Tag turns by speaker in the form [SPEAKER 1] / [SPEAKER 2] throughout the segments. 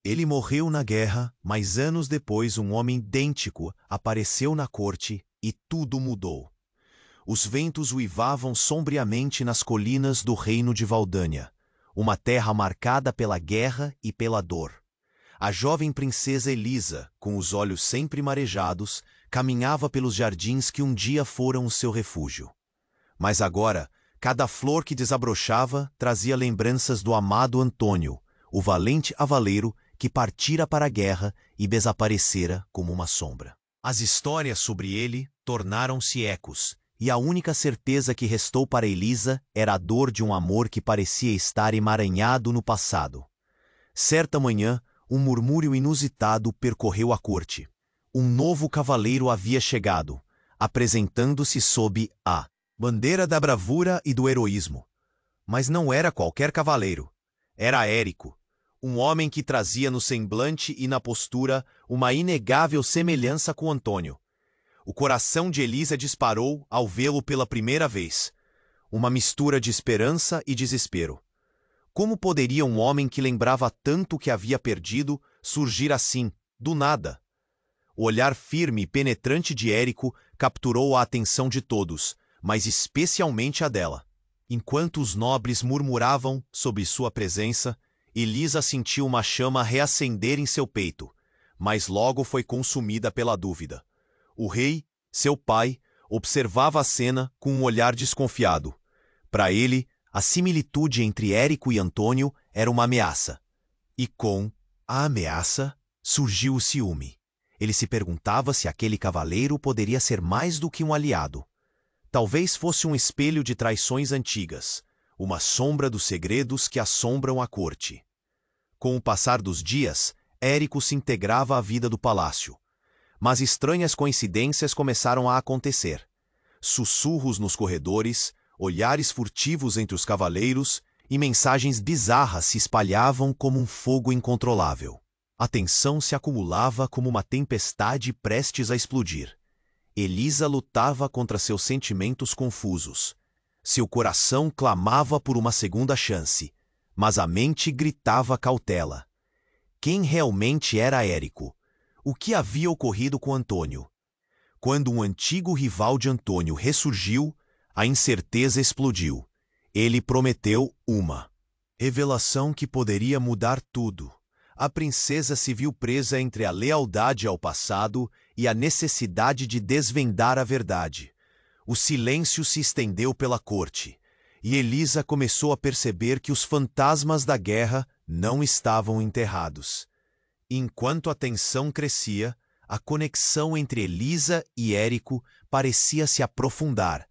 [SPEAKER 1] Ele morreu na guerra, mas anos depois um homem idêntico apareceu na corte e tudo mudou. Os ventos uivavam sombriamente nas colinas do reino de Valdânia, uma terra marcada pela guerra e pela dor. A jovem princesa Elisa, com os olhos sempre marejados, caminhava pelos jardins que um dia foram o seu refúgio. Mas agora, cada flor que desabrochava trazia lembranças do amado Antônio, o valente avaleiro que partira para a guerra e desaparecera como uma sombra. As histórias sobre ele tornaram-se ecos, e a única certeza que restou para Elisa era a dor de um amor que parecia estar emaranhado no passado. Certa manhã, um murmúrio inusitado percorreu a corte. Um novo cavaleiro havia chegado, apresentando-se sob a bandeira da bravura e do heroísmo. Mas não era qualquer cavaleiro. Era Érico, um homem que trazia no semblante e na postura uma inegável semelhança com Antônio. O coração de Elisa disparou ao vê-lo pela primeira vez. Uma mistura de esperança e desespero. Como poderia um homem que lembrava tanto o que havia perdido surgir assim, do nada? O olhar firme e penetrante de Érico capturou a atenção de todos, mas especialmente a dela. Enquanto os nobres murmuravam sobre sua presença, Elisa sentiu uma chama reacender em seu peito, mas logo foi consumida pela dúvida. O rei, seu pai, observava a cena com um olhar desconfiado. Para ele, a similitude entre Érico e Antônio era uma ameaça. E com a ameaça surgiu o ciúme. Ele se perguntava se aquele cavaleiro poderia ser mais do que um aliado. Talvez fosse um espelho de traições antigas, uma sombra dos segredos que assombram a corte. Com o passar dos dias, Érico se integrava à vida do palácio. Mas estranhas coincidências começaram a acontecer. Sussurros nos corredores, olhares furtivos entre os cavaleiros e mensagens bizarras se espalhavam como um fogo incontrolável. A tensão se acumulava como uma tempestade prestes a explodir. Elisa lutava contra seus sentimentos confusos. Seu coração clamava por uma segunda chance, mas a mente gritava cautela. Quem realmente era Érico? O que havia ocorrido com Antônio? Quando um antigo rival de Antônio ressurgiu, a incerteza explodiu. Ele prometeu uma revelação que poderia mudar tudo. A princesa se viu presa entre a lealdade ao passado e a necessidade de desvendar a verdade. O silêncio se estendeu pela corte, e Elisa começou a perceber que os fantasmas da guerra não estavam enterrados. Enquanto a tensão crescia, a conexão entre Elisa e Érico parecia se aprofundar,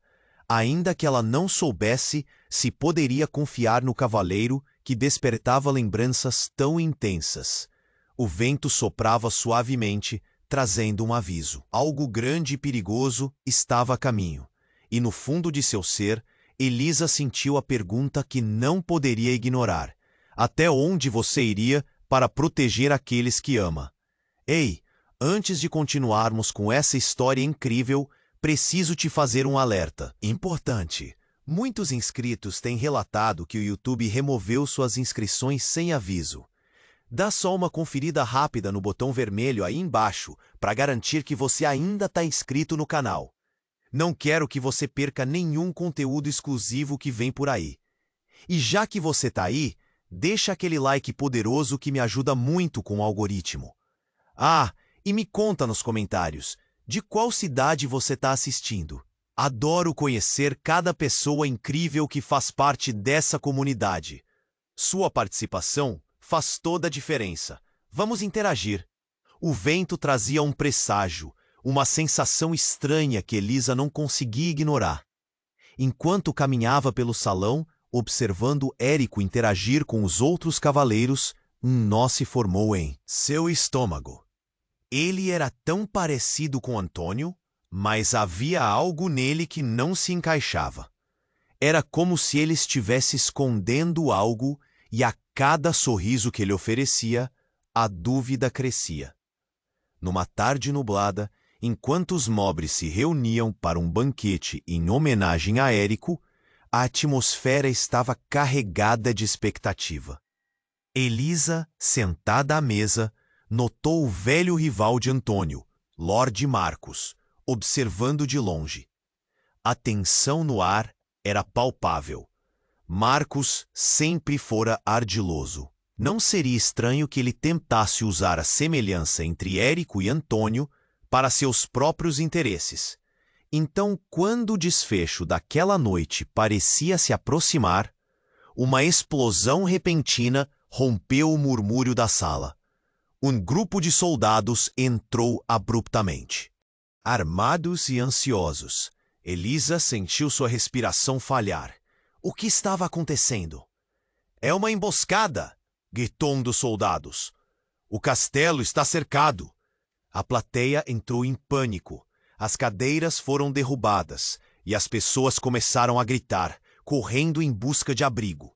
[SPEAKER 1] ainda que ela não soubesse se poderia confiar no cavaleiro que despertava lembranças tão intensas. O vento soprava suavemente, trazendo um aviso. Algo grande e perigoso estava a caminho, e no fundo de seu ser, Elisa sentiu a pergunta que não poderia ignorar. Até onde você iria para proteger aqueles que ama? Ei, antes de continuarmos com essa história incrível, preciso te fazer um alerta importante. Muitos inscritos têm relatado que o YouTube removeu suas inscrições sem aviso. Dá só uma conferida rápida no botão vermelho aí embaixo para garantir que você ainda está inscrito no canal. Não quero que você perca nenhum conteúdo exclusivo que vem por aí. E já que você está aí, deixa aquele like poderoso que me ajuda muito com o algoritmo. Ah, e me conta nos comentários, de qual cidade você está assistindo? Adoro conhecer cada pessoa incrível que faz parte dessa comunidade. Sua participação faz toda a diferença. Vamos interagir. O vento trazia um presságio, uma sensação estranha que Elisa não conseguia ignorar. Enquanto caminhava pelo salão, observando Érico interagir com os outros cavaleiros, um nó se formou em seu estômago. Ele era tão parecido com Antônio, mas havia algo nele que não se encaixava. Era como se ele estivesse escondendo algo e a cada sorriso que ele oferecia, a dúvida crescia. Numa tarde nublada, enquanto os nobres se reuniam para um banquete em homenagem a Érico, a atmosfera estava carregada de expectativa. Elisa, sentada à mesa, notou o velho rival de Antônio, Lord Marcos, observando de longe. A tensão no ar era palpável. Marcos sempre fora ardiloso. Não seria estranho que ele tentasse usar a semelhança entre Érico e Antônio para seus próprios interesses. Então, quando o desfecho daquela noite parecia se aproximar, uma explosão repentina rompeu o murmúrio da sala. Um grupo de soldados entrou abruptamente. Armados e ansiosos, Elisa sentiu sua respiração falhar. O que estava acontecendo? É uma emboscada! Gritou um dos soldados. O castelo está cercado. A plateia entrou em pânico. As cadeiras foram derrubadas e as pessoas começaram a gritar, correndo em busca de abrigo.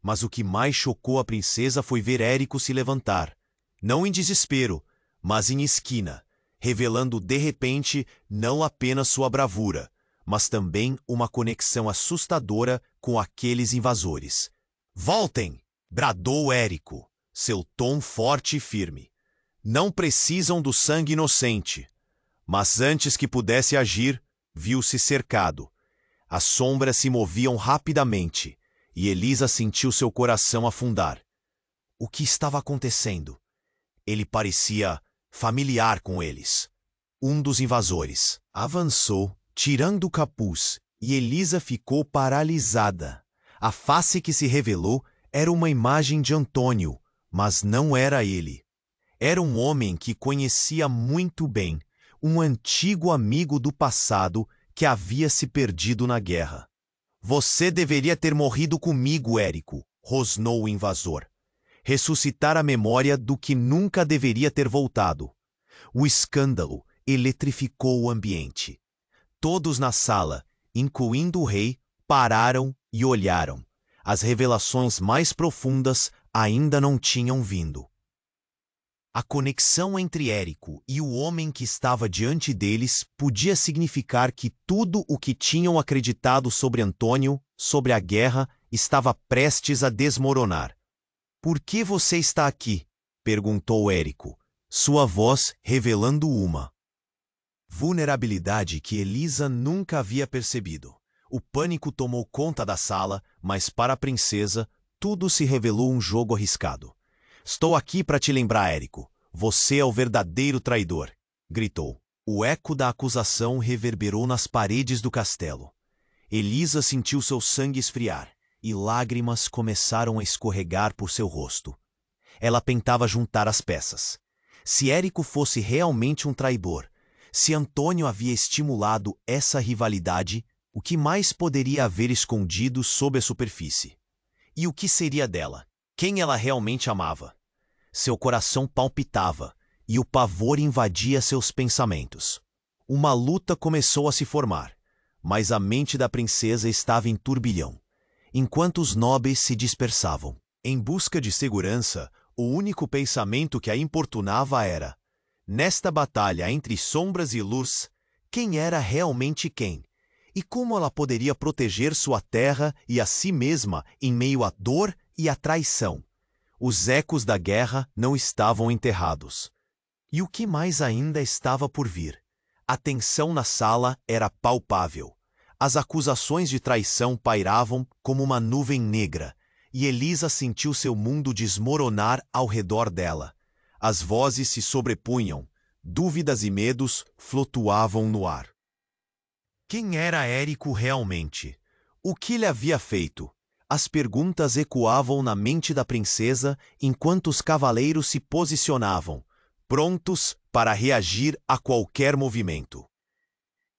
[SPEAKER 1] Mas o que mais chocou a princesa foi ver Érico se levantar, não em desespero, mas em esquina, revelando de repente não apenas sua bravura, mas também uma conexão assustadora com aqueles invasores. Voltem! Bradou Érico, seu tom forte e firme. Não precisam do sangue inocente. Mas antes que pudesse agir, viu-se cercado. As sombras se moviam rapidamente, e Elisa sentiu seu coração afundar. O que estava acontecendo? Ele parecia familiar com eles. Um dos invasores avançou, tirando o capuz, e Elisa ficou paralisada. A face que se revelou era uma imagem de Antônio, mas não era ele. Era um homem que conhecia muito bem, um antigo amigo do passado que havia se perdido na guerra. Você deveria ter morrido comigo, Érico, rosnou o invasor. Ressuscitar a memória do que nunca deveria ter voltado. O escândalo eletrificou o ambiente. Todos na sala, incluindo o rei, pararam e olharam. As revelações mais profundas ainda não tinham vindo. A conexão entre Érico e o homem que estava diante deles podia significar que tudo o que tinham acreditado sobre Antônio, sobre a guerra, estava prestes a desmoronar. Por que você está aqui? Perguntou Érico, sua voz revelando uma vulnerabilidade que Elisa nunca havia percebido. O pânico tomou conta da sala, mas para a princesa, tudo se revelou um jogo arriscado. Estou aqui para te lembrar, Érico. Você é o verdadeiro traidor, gritou. O eco da acusação reverberou nas paredes do castelo. Elisa sentiu seu sangue esfriar, e lágrimas começaram a escorregar por seu rosto. Ela tentava juntar as peças. Se Érico fosse realmente um traidor, se Antônio havia estimulado essa rivalidade, o que mais poderia haver escondido sob a superfície? E o que seria dela? Quem ela realmente amava? Seu coração palpitava, e o pavor invadia seus pensamentos. Uma luta começou a se formar, mas a mente da princesa estava em turbilhão, enquanto os nobres se dispersavam. Em busca de segurança, o único pensamento que a importunava era: nesta batalha entre sombras e luz, quem era realmente quem? E como ela poderia proteger sua terra e a si mesma em meio à dor e à traição? Os ecos da guerra não estavam enterrados. E o que mais ainda estava por vir? A tensão na sala era palpável. As acusações de traição pairavam como uma nuvem negra, e Elisa sentiu seu mundo desmoronar ao redor dela. As vozes se sobrepunham, dúvidas e medos flutuavam no ar. Quem era Érico realmente? O que lhe havia feito? As perguntas ecoavam na mente da princesa enquanto os cavaleiros se posicionavam, prontos para reagir a qualquer movimento.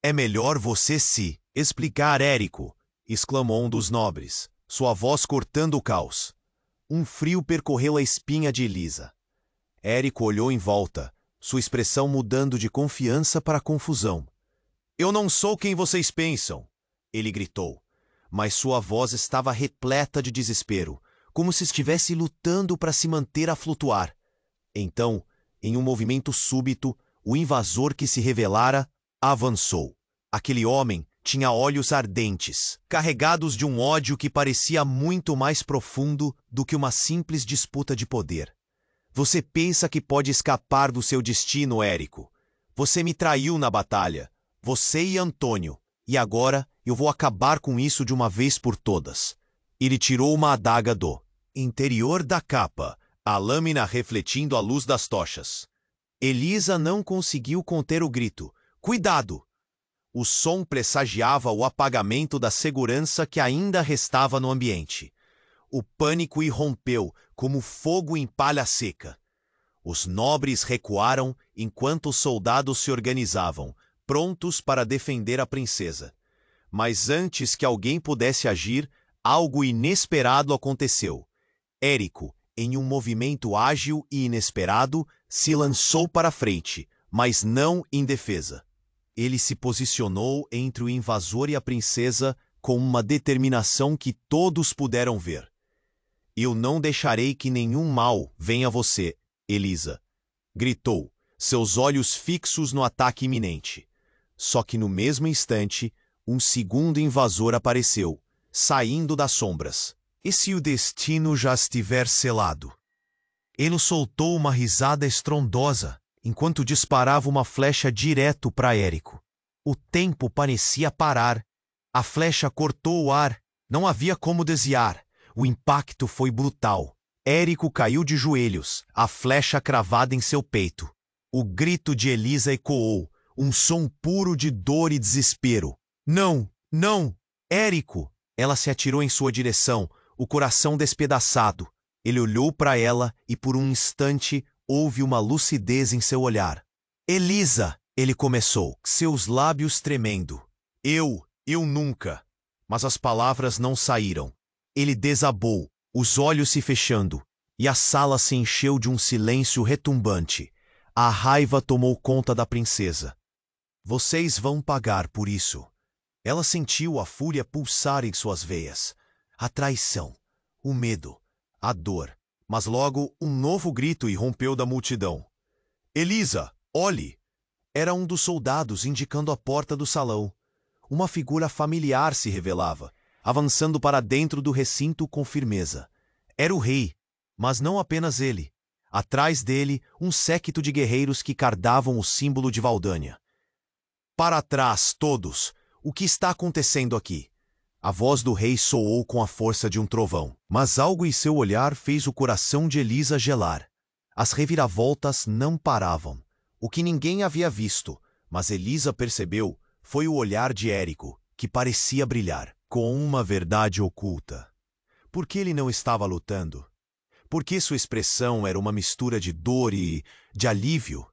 [SPEAKER 1] É melhor você se explicar, Érico, exclamou um dos nobres, sua voz cortando o caos. Um frio percorreu a espinha de Elisa. Érico olhou em volta, sua expressão mudando de confiança para confusão. Eu não sou quem vocês pensam, ele gritou, mas sua voz estava repleta de desespero, como se estivesse lutando para se manter a flutuar. Então, em um movimento súbito, o invasor que se revelara avançou. Aquele homem, Tinha olhos ardentes, carregados de um ódio que parecia muito mais profundo do que uma simples disputa de poder. Você pensa que pode escapar do seu destino, Érico. Você me traiu na batalha. Você e Antônio. E agora eu vou acabar com isso de uma vez por todas. Ele tirou uma adaga do interior da capa, a lâmina refletindo a luz das tochas. Elisa não conseguiu conter o grito. Cuidado! O som pressagiava o apagamento da segurança que ainda restava no ambiente. O pânico irrompeu como fogo em palha seca. Os nobres recuaram enquanto os soldados se organizavam, prontos para defender a princesa. Mas antes que alguém pudesse agir, algo inesperado aconteceu. Érico, em um movimento ágil e inesperado, se lançou para a frente, mas não em defesa. Ele se posicionou entre o invasor e a princesa com uma determinação que todos puderam ver. Eu não deixarei que nenhum mal venha a você, Elisa, gritou, seus olhos fixos no ataque iminente. Só que no mesmo instante, um segundo invasor apareceu, saindo das sombras. E se o destino já estiver selado? Ele soltou uma risada estrondosa, enquanto disparava uma flecha direto para Érico. O tempo parecia parar. A flecha cortou o ar. Não havia como desviar. O impacto foi brutal. Érico caiu de joelhos, a flecha cravada em seu peito. O grito de Elisa ecoou, um som puro de dor e desespero. Não, não, Érico! Ela se atirou em sua direção, o coração despedaçado. Ele olhou para ela e por um instante houve uma lucidez em seu olhar. Elisa! Ele começou, seus lábios tremendo. Eu nunca. Mas as palavras não saíram. Ele desabou, os olhos se fechando, e a sala se encheu de um silêncio retumbante. A raiva tomou conta da princesa. Vocês vão pagar por isso. Ela sentiu a fúria pulsar em suas veias. A traição, o medo, a dor. Mas logo um novo grito irrompeu da multidão. Elisa, olhe! Era um dos soldados indicando a porta do salão. Uma figura familiar se revelava, avançando para dentro do recinto com firmeza. Era o rei, mas não apenas ele. Atrás dele, um séquito de guerreiros que cardavam o símbolo de Valdânia. Para trás, todos! O que está acontecendo aqui? A voz do rei soou com a força de um trovão, mas algo em seu olhar fez o coração de Elisa gelar. As reviravoltas não paravam. O que ninguém havia visto, mas Elisa percebeu, foi o olhar de Érico, que parecia brilhar, com uma verdade oculta. Por que ele não estava lutando? Por que sua expressão era uma mistura de dor e de alívio?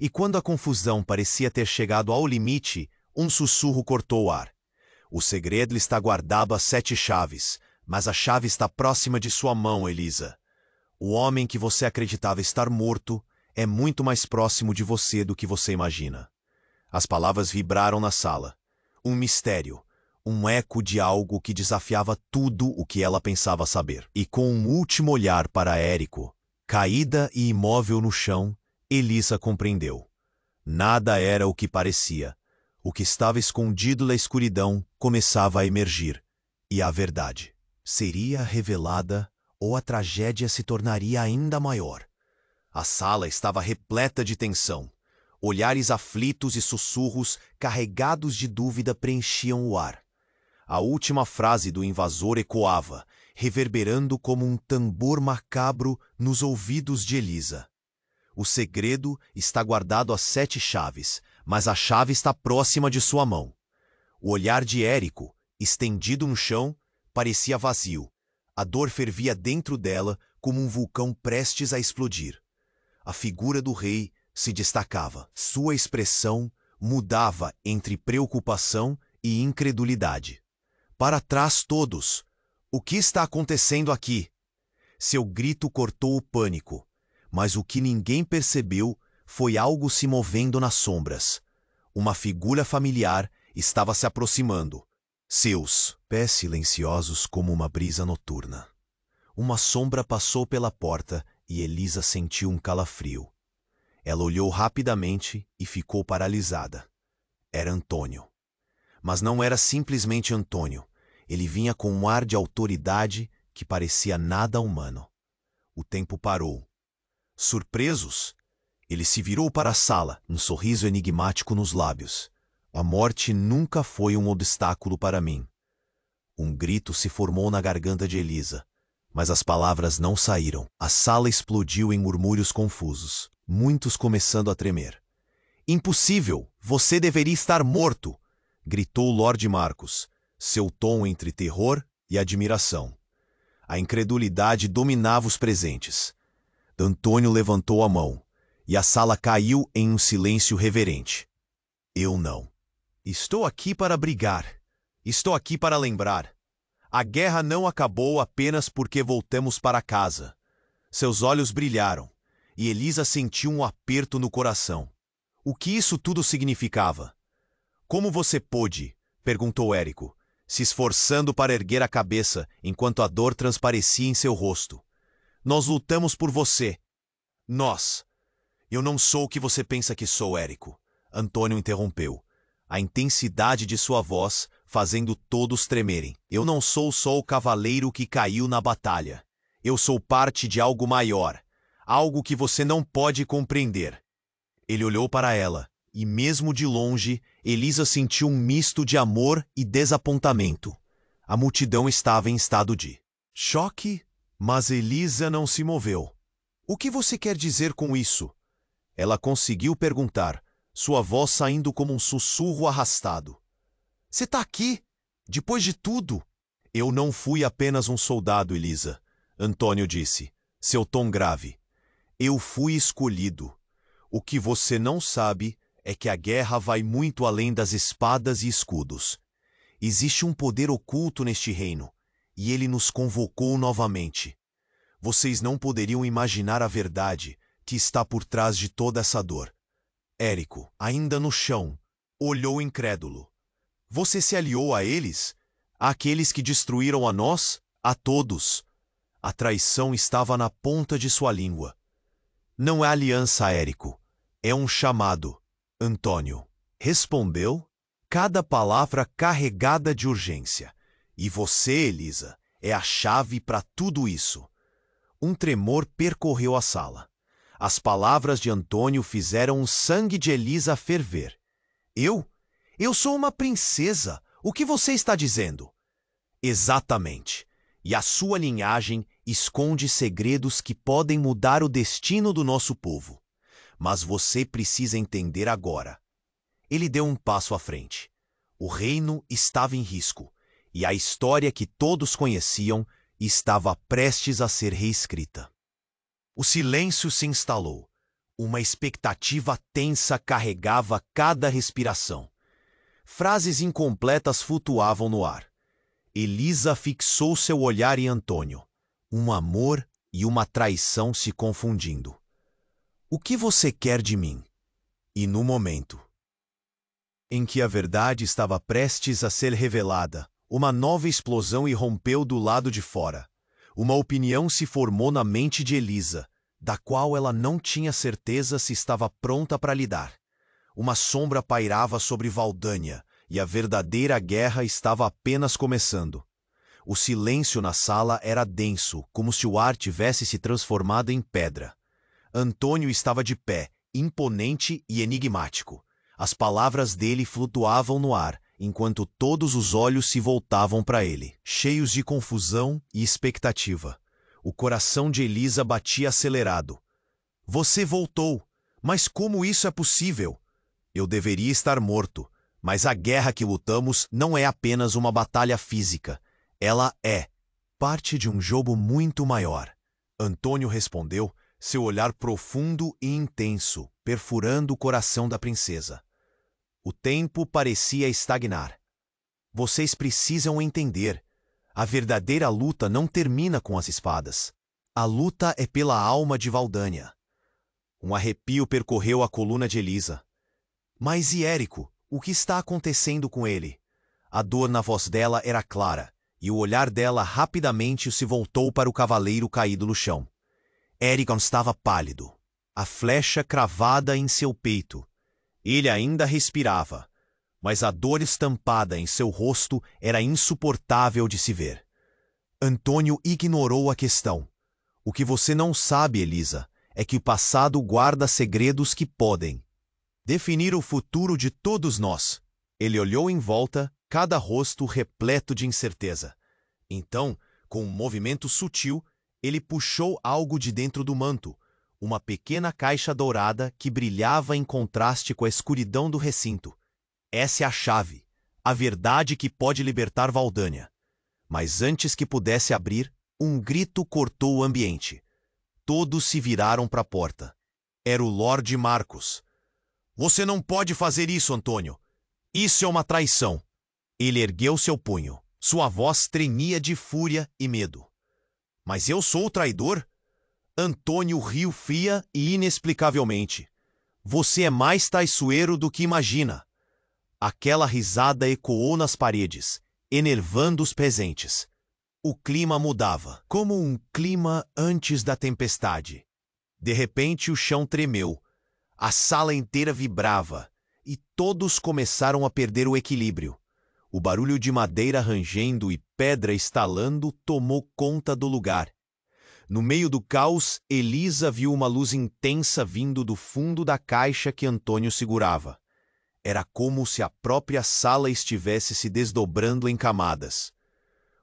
[SPEAKER 1] E quando a confusão parecia ter chegado ao limite, um sussurro cortou o ar. O segredo está guardado a 7 chaves, mas a chave está próxima de sua mão, Elisa. O homem que você acreditava estar morto é muito mais próximo de você do que você imagina. As palavras vibraram na sala. Um mistério, um eco de algo que desafiava tudo o que ela pensava saber. E com um último olhar para Érico, caída e imóvel no chão, Elisa compreendeu. Nada era o que parecia. O que estava escondido na escuridão começava a emergir. E a verdade seria revelada ou a tragédia se tornaria ainda maior. A sala estava repleta de tensão. Olhares aflitos e sussurros carregados de dúvida preenchiam o ar. A última frase do invasor ecoava, reverberando como um tambor macabro nos ouvidos de Elisa. O segredo está guardado a 7 chaves, mas a chave está próxima de sua mão. O olhar de Érico, estendido no chão, parecia vazio. A dor fervia dentro dela como um vulcão prestes a explodir. A figura do rei se destacava. Sua expressão mudava entre preocupação e incredulidade. Para trás todos! O que está acontecendo aqui? Seu grito cortou o pânico, mas o que ninguém percebeu foi algo se movendo nas sombras. Uma figura familiar estava se aproximando. Seus pés silenciosos como uma brisa noturna. Uma sombra passou pela porta e Elisa sentiu um calafrio. Ela olhou rapidamente e ficou paralisada. Era Antônio. Mas não era simplesmente Antônio. Ele vinha com um ar de autoridade que parecia nada humano. O tempo parou. Surpresos, ele se virou para a sala, um sorriso enigmático nos lábios. A morte nunca foi um obstáculo para mim. Um grito se formou na garganta de Elisa, mas as palavras não saíram. A sala explodiu em murmúrios confusos, muitos começando a tremer. Impossível! Você deveria estar morto! Gritou Lord Marcos, seu tom entre terror e admiração. A incredulidade dominava os presentes. Antônio levantou a mão, e a sala caiu em um silêncio reverente. Eu não. Estou aqui para brigar. Estou aqui para lembrar. A guerra não acabou apenas porque voltamos para casa. Seus olhos brilharam, e Elisa sentiu um aperto no coração. O que isso tudo significava? Como você pôde? Perguntou Érico, se esforçando para erguer a cabeça enquanto a dor transparecia em seu rosto. Nós lutamos por você. Nós. Eu não sou o que você pensa que sou, Érico. Antônio interrompeu, a intensidade de sua voz fazendo todos tremerem. Eu não sou só o cavaleiro que caiu na batalha. Eu sou parte de algo maior, algo que você não pode compreender. Ele olhou para ela, e mesmo de longe, Elisa sentiu um misto de amor e desapontamento. A multidão estava em estado de choque, mas Elisa não se moveu. O que você quer dizer com isso? Ela conseguiu perguntar, sua voz saindo como um sussurro arrastado. Você está aqui? Depois de tudo? Eu não fui apenas um soldado, Elisa, Antônio disse, seu tom grave. Eu fui escolhido. O que você não sabe é que a guerra vai muito além das espadas e escudos. Existe um poder oculto neste reino, e ele nos convocou novamente. Vocês não poderiam imaginar a verdade que está por trás de toda essa dor. Érico, ainda no chão, olhou incrédulo. Você se aliou a eles? Àqueles que destruíram a nós? A todos? A traição estava na ponta de sua língua. Não é aliança, Érico. É um chamado. Antônio respondeu, cada palavra carregada de urgência. E você, Elisa, é a chave para tudo isso. Um tremor percorreu a sala. As palavras de Antônio fizeram o sangue de Elisa ferver. Eu? Eu sou uma princesa. O que você está dizendo? Exatamente. E a sua linhagem esconde segredos que podem mudar o destino do nosso povo. Mas você precisa entender agora. Ele deu um passo à frente. O reino estava em risco, e a história que todos conheciam estava prestes a ser reescrita. O silêncio se instalou. Uma expectativa tensa carregava cada respiração. Frases incompletas flutuavam no ar. Elisa fixou seu olhar em Antônio. Um amor e uma traição se confundindo. O que você quer de mim? E no momento em que a verdade estava prestes a ser revelada, uma nova explosão irrompeu do lado de fora. Uma opinião se formou na mente de Elisa, da qual ela não tinha certeza se estava pronta para lidar. Uma sombra pairava sobre Valdânia, e a verdadeira guerra estava apenas começando. O silêncio na sala era denso, como se o ar tivesse se transformado em pedra. Antônio estava de pé, imponente e enigmático. As palavras dele flutuavam no ar, enquanto todos os olhos se voltavam para ele, cheios de confusão e expectativa. O coração de Elisa batia acelerado. Você voltou, mas como isso é possível? Eu deveria estar morto, mas a guerra que lutamos não é apenas uma batalha física. Ela é parte de um jogo muito maior. Antônio respondeu, seu olhar profundo e intenso, perfurando o coração da princesa. O tempo parecia estagnar. Vocês precisam entender. A verdadeira luta não termina com as espadas. A luta é pela alma de Valdânia. Um arrepio percorreu a coluna de Elisa. Mas e Érico? O que está acontecendo com ele? A dor na voz dela era clara, e o olhar dela rapidamente se voltou para o cavaleiro caído no chão. Érico estava pálido, a flecha cravada em seu peito. Ele ainda respirava, mas a dor estampada em seu rosto era insuportável de se ver. Antônio ignorou a questão. O que você não sabe, Elisa, é que o passado guarda segredos que podem definir o futuro de todos nós. Ele olhou em volta, cada rosto repleto de incerteza. Então, com um movimento sutil, ele puxou algo de dentro do manto, uma pequena caixa dourada que brilhava em contraste com a escuridão do recinto. Essa é a chave, a verdade que pode libertar Valdânia. Mas antes que pudesse abrir, um grito cortou o ambiente. Todos se viraram para a porta. Era o Lorde Marcos. Você não pode fazer isso, Antônio. Isso é uma traição. Ele ergueu seu punho. Sua voz tremia de fúria e medo. Mas eu sou o traidor? Antônio riu fria e inexplicavelmente. Você é mais traiçoeiro do que imagina. Aquela risada ecoou nas paredes, enervando os presentes. O clima mudava, como um clima antes da tempestade. De repente o chão tremeu. A sala inteira vibrava, e todos começaram a perder o equilíbrio. O barulho de madeira rangendo e pedra estalando tomou conta do lugar. No meio do caos, Elisa viu uma luz intensa vindo do fundo da caixa que Antônio segurava. Era como se a própria sala estivesse se desdobrando em camadas.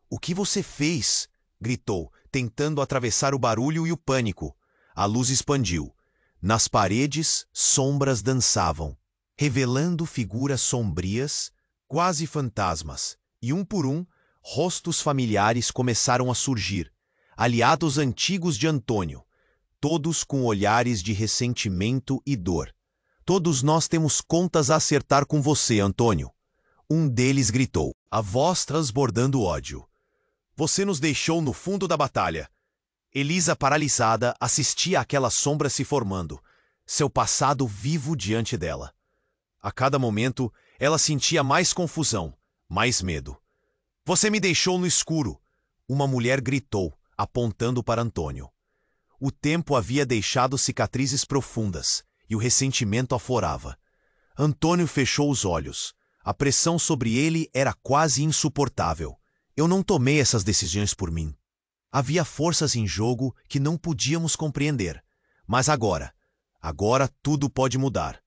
[SPEAKER 1] "O que você fez?" gritou, tentando atravessar o barulho e o pânico. A luz expandiu. Nas paredes, sombras dançavam, revelando figuras sombrias, quase fantasmas, e um por um, rostos familiares começaram a surgir, aliados antigos de Antônio, todos com olhares de ressentimento e dor. "Todos nós temos contas a acertar com você, Antônio." Um deles gritou, a voz transbordando ódio. "Você nos deixou no fundo da batalha." Elisa, paralisada, assistia àquela sombra se formando, seu passado vivo diante dela. A cada momento, ela sentia mais confusão, mais medo. "Você me deixou no escuro!" Uma mulher gritou, apontando para Antônio. O tempo havia deixado cicatrizes profundas, e o ressentimento aflorava. Antônio fechou os olhos. A pressão sobre ele era quase insuportável. "Eu não tomei essas decisões por mim. Havia forças em jogo que não podíamos compreender. Mas agora tudo pode mudar."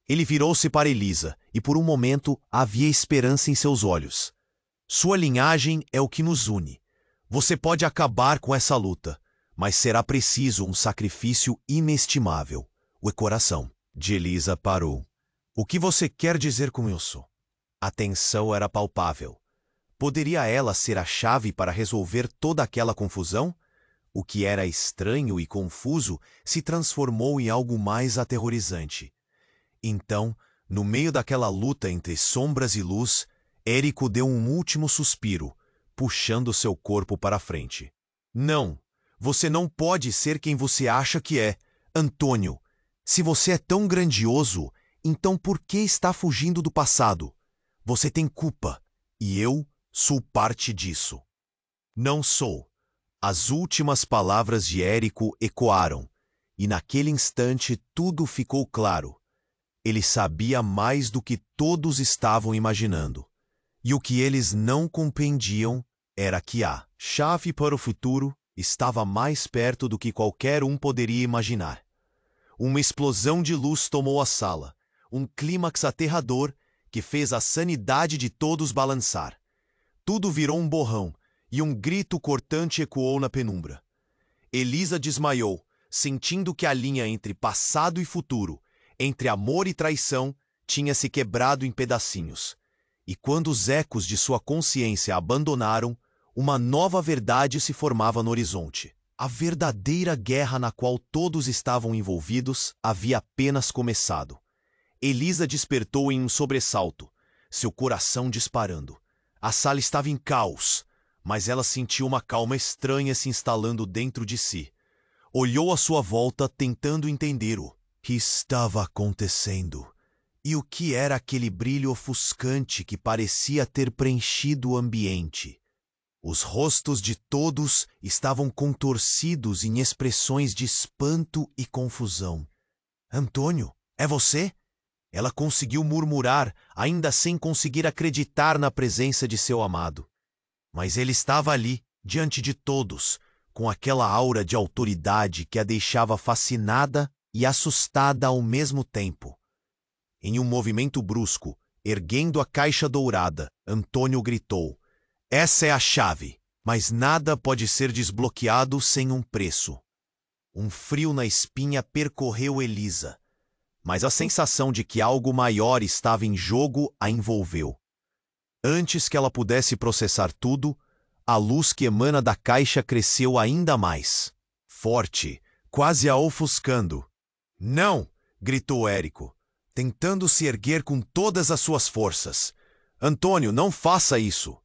[SPEAKER 1] Ele virou-se para Elisa, e por um momento havia esperança em seus olhos. "Sua linhagem é o que nos une. Você pode acabar com essa luta, mas será preciso um sacrifício inestimável." O coração de Elisa parou. "O que você quer dizer com isso?" A tensão era palpável. Poderia ela ser a chave para resolver toda aquela confusão? O que era estranho e confuso se transformou em algo mais aterrorizante. Então, no meio daquela luta entre sombras e luz, Érico deu um último suspiro, puxando seu corpo para a frente. "Não, você não pode ser quem você acha que é, Antônio. Se você é tão grandioso, então por que está fugindo do passado? Você tem culpa, e eu sou parte disso." "Não sou." As últimas palavras de Érico ecoaram, e naquele instante tudo ficou claro. Ele sabia mais do que todos estavam imaginando. E o que eles não compreendiam era que a chave para o futuro estava mais perto do que qualquer um poderia imaginar. Uma explosão de luz tomou a sala, um clímax aterrador que fez a sanidade de todos balançar. Tudo virou um borrão, e um grito cortante ecoou na penumbra. Elisa desmaiou, sentindo que a linha entre passado e futuro, entre amor e traição, tinha se quebrado em pedacinhos. E quando os ecos de sua consciência a abandonaram, uma nova verdade se formava no horizonte. A verdadeira guerra na qual todos estavam envolvidos havia apenas começado. Elisa despertou em um sobressalto, seu coração disparando. A sala estava em caos, mas ela sentiu uma calma estranha se instalando dentro de si. Olhou à sua volta, tentando entender o que estava acontecendo. E o que era aquele brilho ofuscante que parecia ter preenchido o ambiente? Os rostos de todos estavam contorcidos em expressões de espanto e confusão. "Antônio, é você?" Ela conseguiu murmurar, ainda sem conseguir acreditar na presença de seu amado. Mas ele estava ali, diante de todos, com aquela aura de autoridade que a deixava fascinada e assustada ao mesmo tempo. Em um movimento brusco, erguendo a caixa dourada, Antônio gritou: "Essa é a chave, mas nada pode ser desbloqueado sem um preço." Um frio na espinha percorreu Elisa, mas a sensação de que algo maior estava em jogo a envolveu. Antes que ela pudesse processar tudo, a luz que emana da caixa cresceu ainda mais. Forte, quase a ofuscando. "Não!" gritou Érico, tentando se erguer com todas as suas forças. "Antônio, não faça isso!"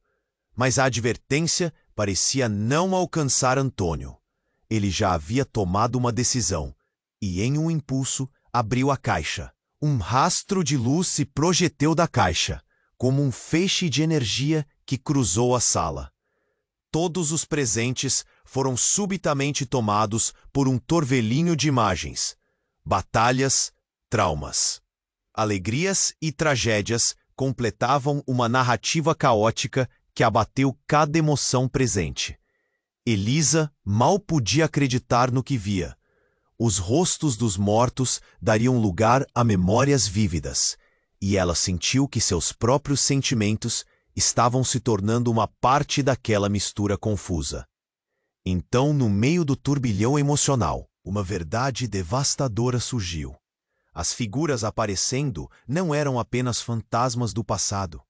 [SPEAKER 1] Mas a advertência parecia não alcançar Antônio. Ele já havia tomado uma decisão, e em um impulso abriu a caixa. Um rastro de luz se projeteu da caixa, como um feixe de energia que cruzou a sala. Todos os presentes foram subitamente tomados por um torvelinho de imagens. Batalhas, traumas, alegrias e tragédias completavam uma narrativa caótica que abateu cada emoção presente. Elisa mal podia acreditar no que via. Os rostos dos mortos dariam lugar a memórias vívidas, e ela sentiu que seus próprios sentimentos estavam se tornando uma parte daquela mistura confusa. Então, no meio do turbilhão emocional, uma verdade devastadora surgiu. As figuras aparecendo não eram apenas fantasmas do passado,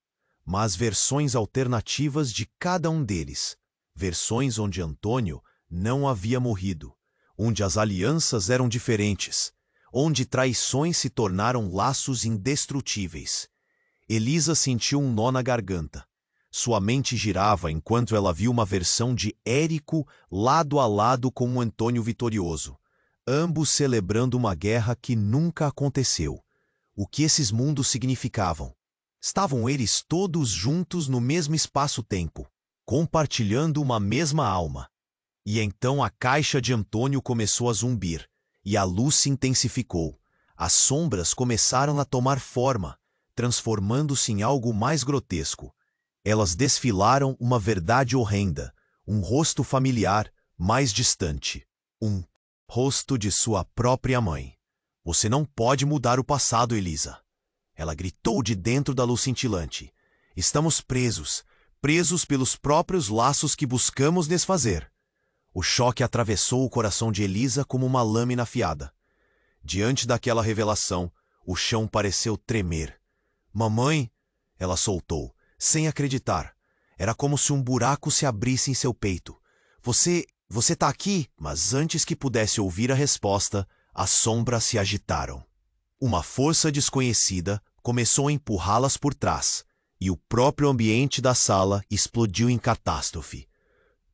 [SPEAKER 1] mas versões alternativas de cada um deles. Versões onde Antônio não havia morrido, onde as alianças eram diferentes, onde traições se tornaram laços indestrutíveis. Elisa sentiu um nó na garganta. Sua mente girava enquanto ela viu uma versão de Érico lado a lado com o Antônio vitorioso, ambos celebrando uma guerra que nunca aconteceu. O que esses mundos significavam? Estavam eles todos juntos no mesmo espaço-tempo, compartilhando uma mesma alma. E então a caixa de Antônio começou a zumbir, e a luz se intensificou. As sombras começaram a tomar forma, transformando-se em algo mais grotesco. Elas desfilaram uma verdade horrenda, um rosto familiar, mais distante. Um rosto de sua própria mãe. "Você não pode mudar o passado, Elisa." Ela gritou de dentro da luz cintilante. "Estamos presos pelos próprios laços que buscamos desfazer." O choque atravessou o coração de Elisa como uma lâmina afiada. Diante daquela revelação, o chão pareceu tremer. "Mamãe!" ela soltou, sem acreditar. Era como se um buraco se abrisse em seu peito. Você tá aqui?" Mas antes que pudesse ouvir a resposta, as sombras se agitaram. Uma força desconhecida começou a empurrá-las por trás, e o próprio ambiente da sala explodiu em catástrofe.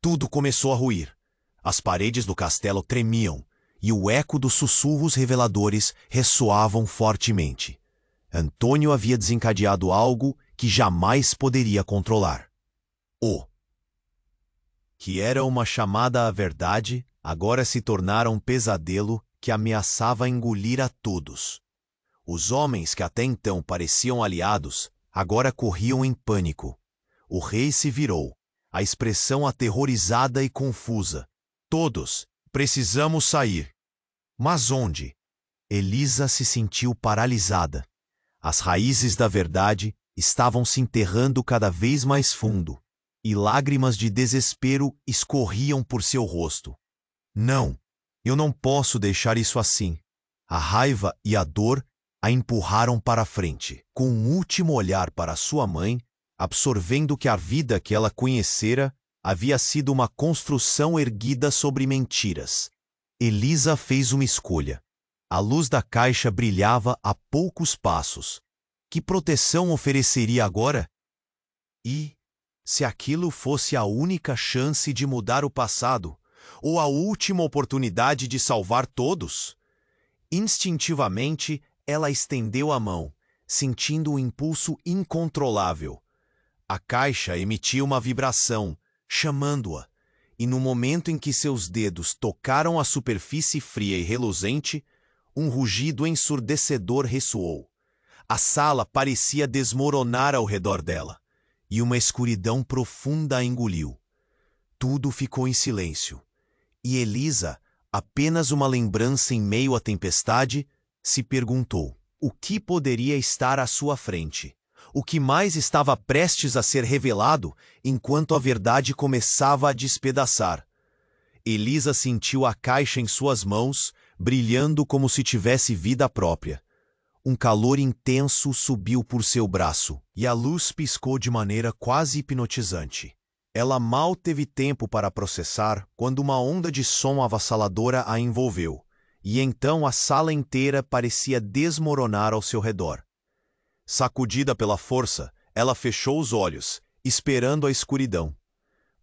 [SPEAKER 1] Tudo começou a ruir. As paredes do castelo tremiam, e o eco dos sussurros reveladores ressoavam fortemente. Antônio havia desencadeado algo que jamais poderia controlar. O que era uma chamada à verdade, agora se tornara um pesadelo que ameaçava engolir a todos. Os homens que até então pareciam aliados, agora corriam em pânico. O rei se virou, a expressão aterrorizada e confusa. "Todos, precisamos sair." Mas onde? Elisa se sentiu paralisada. As raízes da verdade estavam se enterrando cada vez mais fundo, e lágrimas de desespero escorriam por seu rosto. "Não, eu não posso deixar isso assim." A raiva e a dor a empurraram para a frente, com um último olhar para sua mãe, absorvendo que a vida que ela conhecera havia sido uma construção erguida sobre mentiras. Elisa fez uma escolha. A luz da caixa brilhava a poucos passos. Que proteção ofereceria agora? E, se aquilo fosse a única chance de mudar o passado, ou a última oportunidade de salvar todos? Instintivamente, ela estendeu a mão, sentindo um impulso incontrolável. A caixa emitia uma vibração, chamando-a, e no momento em que seus dedos tocaram a superfície fria e reluzente, um rugido ensurdecedor ressoou. A sala parecia desmoronar ao redor dela, e uma escuridão profunda a engoliu. Tudo ficou em silêncio, e Elisa, apenas uma lembrança em meio à tempestade, se perguntou: o que poderia estar à sua frente? O que mais estava prestes a ser revelado enquanto a verdade começava a despedaçar? Elisa sentiu a caixa em suas mãos, brilhando como se tivesse vida própria. Um calor intenso subiu por seu braço, e a luz piscou de maneira quase hipnotizante. Ela mal teve tempo para processar quando uma onda de som avassaladora a envolveu, e então a sala inteira parecia desmoronar ao seu redor. Sacudida pela força, ela fechou os olhos, esperando a escuridão.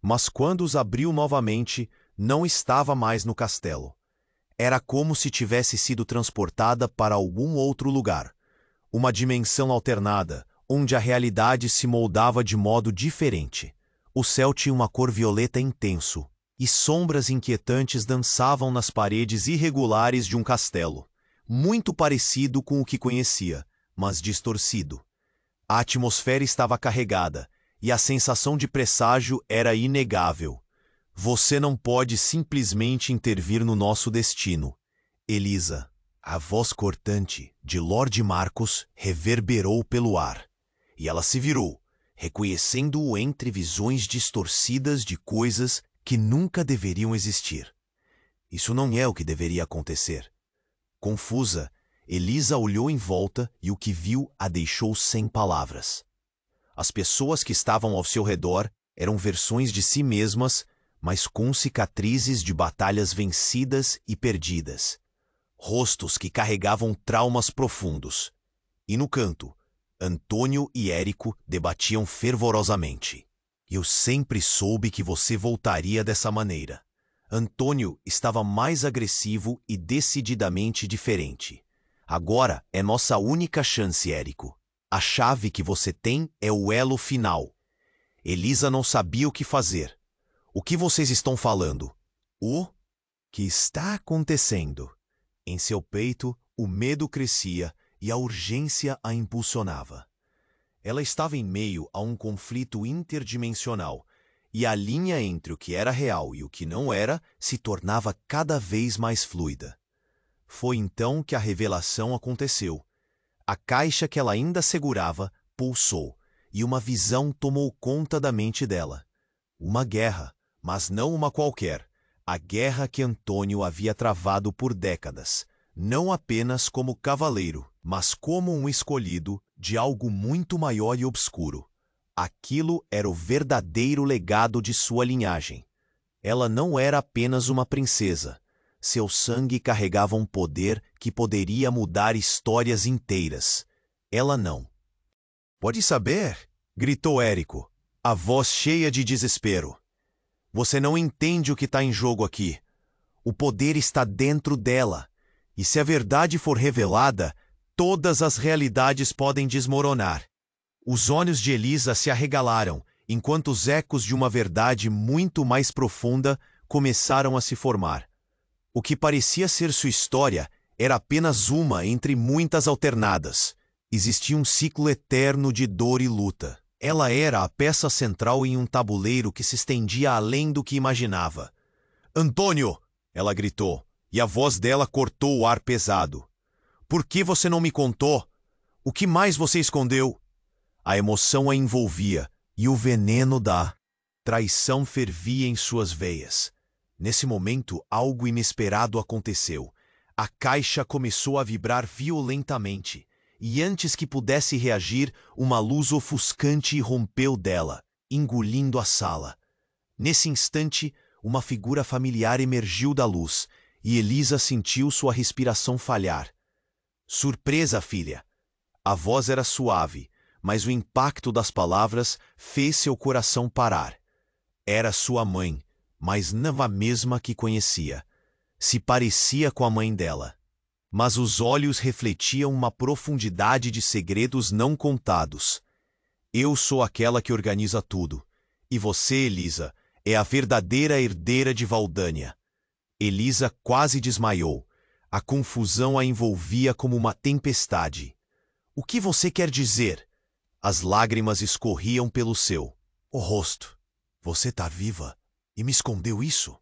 [SPEAKER 1] Mas quando os abriu novamente, não estava mais no castelo. Era como se tivesse sido transportada para algum outro lugar. Uma dimensão alternada, onde a realidade se moldava de modo diferente. O céu tinha uma cor violeta intenso, e sombras inquietantes dançavam nas paredes irregulares de um castelo, muito parecido com o que conhecia, mas distorcido. A atmosfera estava carregada, e a sensação de presságio era inegável. Você não pode simplesmente intervir no nosso destino. Elisa, a voz cortante de Lord Marcos reverberou pelo ar, e ela se virou, reconhecendo-o entre visões distorcidas de coisas que nunca deveriam existir. Isso não é o que deveria acontecer. Confusa, Elisa olhou em volta e o que viu a deixou sem palavras. As pessoas que estavam ao seu redor eram versões de si mesmas, mas com cicatrizes de batalhas vencidas e perdidas. Rostos que carregavam traumas profundos. E no canto, Antônio e Érico debatiam fervorosamente. Eu sempre soube que você voltaria dessa maneira. Antônio estava mais agressivo e decididamente diferente. Agora é nossa única chance, Érico. A chave que você tem é o elo final. Elisa não sabia o que fazer. O que vocês estão falando? O que está acontecendo? Em seu peito, o medo crescia e a urgência a impulsionava. Ela estava em meio a um conflito interdimensional, e a linha entre o que era real e o que não era se tornava cada vez mais fluida. Foi então que a revelação aconteceu. A caixa que ela ainda segurava pulsou, e uma visão tomou conta da mente dela. Uma guerra, mas não uma qualquer. A guerra que Antônio havia travado por décadas, não apenas como cavaleiro, mas como um escolhido de algo muito maior e obscuro. Aquilo era o verdadeiro legado de sua linhagem. Ela não era apenas uma princesa. Seu sangue carregava um poder que poderia mudar histórias inteiras. Ela não. Pode saber? Gritou Érico, a voz cheia de desespero. Você não entende o que está em jogo aqui. O poder está dentro dela. E se a verdade for revelada, todas as realidades podem desmoronar. Os olhos de Elisa se arregalaram, enquanto os ecos de uma verdade muito mais profunda começaram a se formar. O que parecia ser sua história era apenas uma entre muitas alternadas. Existia um ciclo eterno de dor e luta. Ela era a peça central em um tabuleiro que se estendia além do que imaginava. Antônio! Ela gritou, e a voz dela cortou o ar pesado. Por que você não me contou? O que mais você escondeu? A emoção a envolvia, e o veneno da traição fervia em suas veias. Nesse momento, algo inesperado aconteceu. A caixa começou a vibrar violentamente, e antes que pudesse reagir, uma luz ofuscante irrompeu dela, engolindo a sala. Nesse instante, uma figura familiar emergiu da luz, e Elisa sentiu sua respiração falhar. Surpresa, filha! A voz era suave, mas o impacto das palavras fez seu coração parar. Era sua mãe, mas não a mesma que conhecia. Se parecia com a mãe dela. Mas os olhos refletiam uma profundidade de segredos não contados. Eu sou aquela que organiza tudo. E você, Elisa, é a verdadeira herdeira de Valdânia. Elisa quase desmaiou. A confusão a envolvia como uma tempestade. O que você quer dizer? As lágrimas escorriam pelo seu rosto. Você tá viva e me escondeu isso?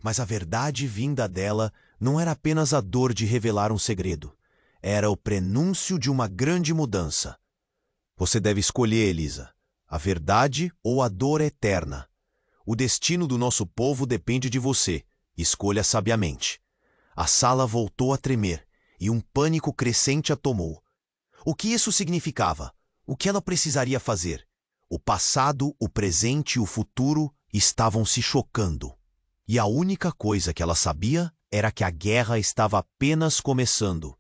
[SPEAKER 1] Mas a verdade vinda dela não era apenas a dor de revelar um segredo. Era o prenúncio de uma grande mudança. Você deve escolher, Elisa, a verdade ou a dor eterna. O destino do nosso povo depende de você. Escolha sabiamente. A sala voltou a tremer e um pânico crescente a tomou. O que isso significava? O que ela precisaria fazer? O passado, o presente e o futuro estavam se chocando. E a única coisa que ela sabia era que a guerra estava apenas começando.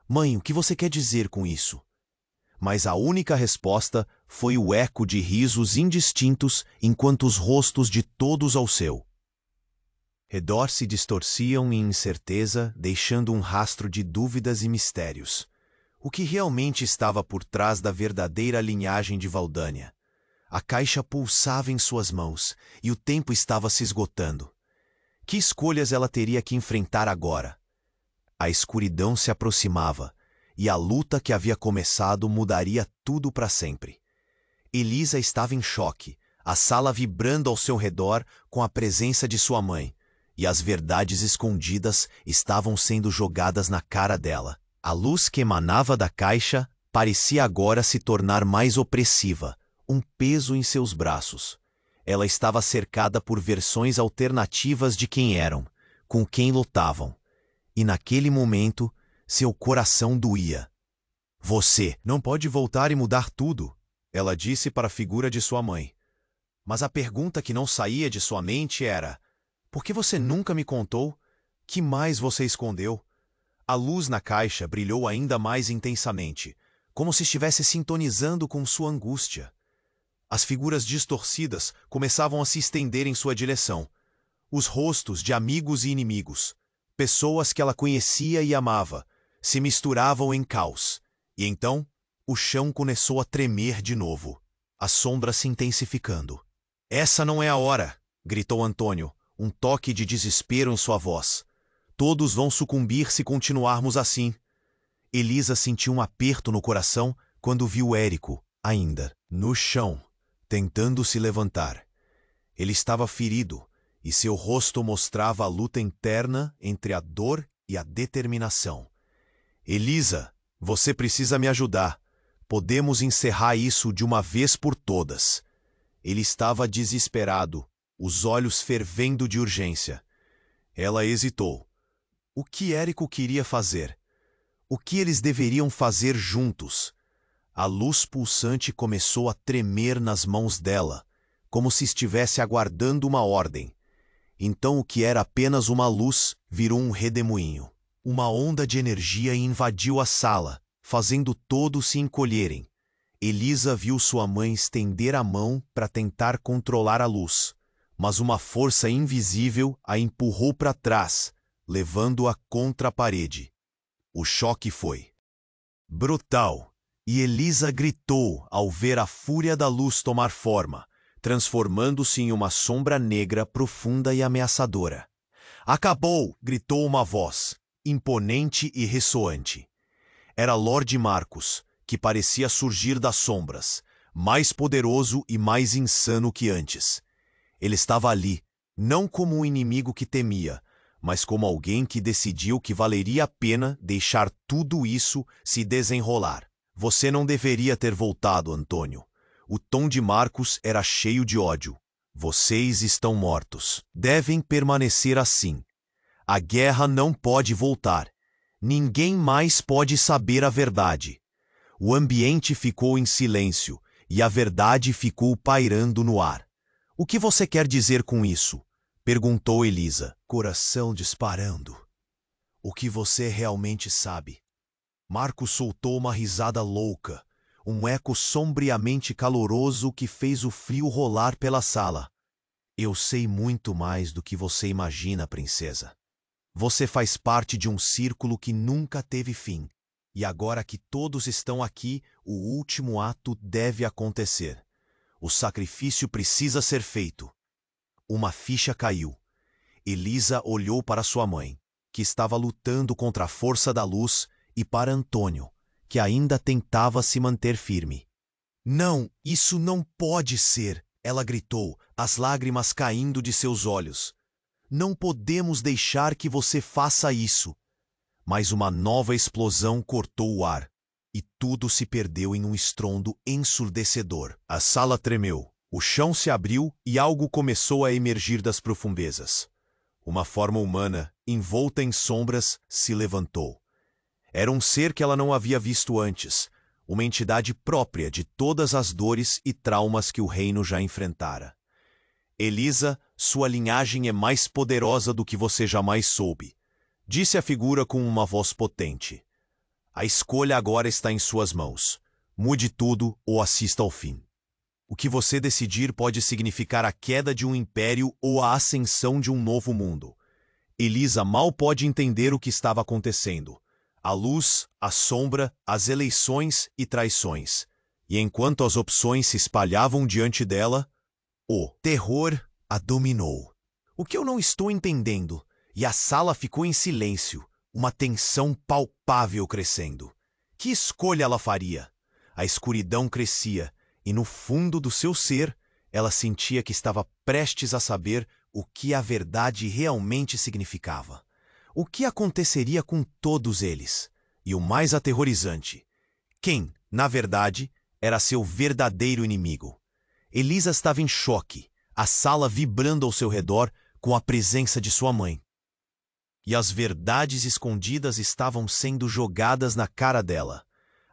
[SPEAKER 1] Mãe, o que você quer dizer com isso? Mas a única resposta foi o eco de risos indistintos enquanto os rostos de todos ao seu redor se distorciam em incerteza, deixando um rastro de dúvidas e mistérios. O que realmente estava por trás da verdadeira linhagem de Valdânia? A caixa pulsava em suas mãos e o tempo estava se esgotando. Que escolhas ela teria que enfrentar agora? A escuridão se aproximava e a luta que havia começado mudaria tudo para sempre. Elisa estava em choque, a sala vibrando ao seu redor com a presença de sua mãe, e as verdades escondidas estavam sendo jogadas na cara dela. A luz que emanava da caixa parecia agora se tornar mais opressiva, um peso em seus braços. Ela estava cercada por versões alternativas de quem eram, com quem lutavam. E naquele momento, seu coração doía. Você não pode voltar e mudar tudo, ela disse para a figura de sua mãe. Mas a pergunta que não saía de sua mente era: por que você nunca me contou? Que mais você escondeu? A luz na caixa brilhou ainda mais intensamente, como se estivesse sintonizando com sua angústia. As figuras distorcidas começavam a se estender em sua direção. Os rostos de amigos e inimigos, pessoas que ela conhecia e amava, se misturavam em caos. E então, o chão começou a tremer de novo, as sombras se intensificando. Essa não é a hora, gritou Antônio, um toque de desespero em sua voz. Todos vão sucumbir se continuarmos assim. Elisa sentiu um aperto no coração quando viu Érico, ainda, no chão, tentando se levantar. Ele estava ferido, e seu rosto mostrava a luta interna entre a dor e a determinação. Elisa, você precisa me ajudar. Podemos encerrar isso de uma vez por todas. Ele estava desesperado, os olhos fervendo de urgência. Ela hesitou. O que Érico queria fazer? O que eles deveriam fazer juntos? A luz pulsante começou a tremer nas mãos dela, como se estivesse aguardando uma ordem. Então o que era apenas uma luz virou um redemoinho. Uma onda de energia invadiu a sala, fazendo todos se encolherem. Elisa viu sua mãe estender a mão para tentar controlar a luz, mas uma força invisível a empurrou para trás, levando-a contra a parede. O choque foi brutal, e Elisa gritou ao ver a fúria da luz tomar forma, transformando-se em uma sombra negra profunda e ameaçadora. Acabou! Gritou uma voz, imponente e ressoante. Era Lorde Marcos, que parecia surgir das sombras, mais poderoso e mais insano que antes. Ele estava ali, não como um inimigo que temia, mas como alguém que decidiu que valeria a pena deixar tudo isso se desenrolar. Você não deveria ter voltado, Antônio. O tom de Marcos era cheio de ódio. Vocês estão mortos. Devem permanecer assim. A guerra não pode voltar. Ninguém mais pode saber a verdade. O ambiente ficou em silêncio e a verdade ficou pairando no ar. O que você quer dizer com isso? Perguntou Elisa, coração disparando. O que você realmente sabe? Marcos soltou uma risada louca, um eco sombriamente caloroso que fez o frio rolar pela sala. Eu sei muito mais do que você imagina, princesa. Você faz parte de um círculo que nunca teve fim. E agora que todos estão aqui, o último ato deve acontecer. O sacrifício precisa ser feito. Uma ficha caiu. Elisa olhou para sua mãe, que estava lutando contra a força da luz, e para Antônio, que ainda tentava se manter firme. Não, isso não pode ser, ela gritou, as lágrimas caindo de seus olhos. Não podemos deixar que você faça isso. Mas uma nova explosão cortou o ar, e tudo se perdeu em um estrondo ensurdecedor. A sala tremeu, o chão se abriu e algo começou a emergir das profundezas. Uma forma humana, envolta em sombras, se levantou. Era um ser que ela não havia visto antes, uma entidade própria de todas as dores e traumas que o reino já enfrentara. Elisa, sua linhagem é mais poderosa do que você jamais soube, disse a figura com uma voz potente. A escolha agora está em suas mãos. Mude tudo ou assista ao fim. O que você decidir pode significar a queda de um império ou a ascensão de um novo mundo. Elisa mal pode entender o que estava acontecendo. A luz, a sombra, as eleições e traições. E enquanto as opções se espalhavam diante dela, o terror a dominou. O que eu não estou entendendo? E a sala ficou em silêncio, uma tensão palpável crescendo. Que escolha ela faria? A escuridão crescia, e no fundo do seu ser, ela sentia que estava prestes a saber o que a verdade realmente significava. O que aconteceria com todos eles? E o mais aterrorizante, quem, na verdade, era seu verdadeiro inimigo? Elisa estava em choque, a sala vibrando ao seu redor com a presença de sua mãe. E as verdades escondidas estavam sendo jogadas na cara dela.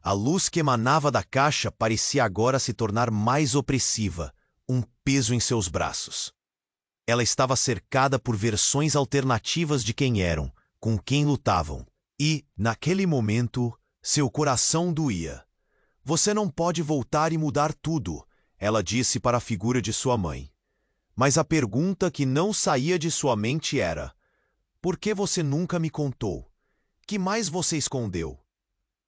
[SPEAKER 1] A luz que emanava da caixa parecia agora se tornar mais opressiva, um peso em seus braços. Ela estava cercada por versões alternativas de quem eram, com quem lutavam. E, naquele momento, seu coração doía. Você não pode voltar e mudar tudo, ela disse para a figura de sua mãe. Mas a pergunta que não saía de sua mente era: por que você nunca me contou? Que mais você escondeu?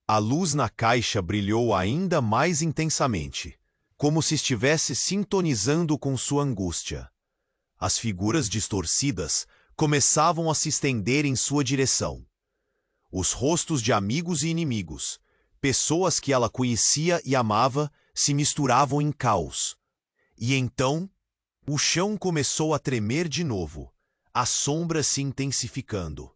[SPEAKER 1] A luz na caixa brilhou ainda mais intensamente, como se estivesse sintonizando com sua angústia. As figuras distorcidas começavam a se estender em sua direção. Os rostos de amigos e inimigos, pessoas que ela conhecia e amava, se misturavam em caos. E então, o chão começou a tremer de novo, a sombra se intensificando.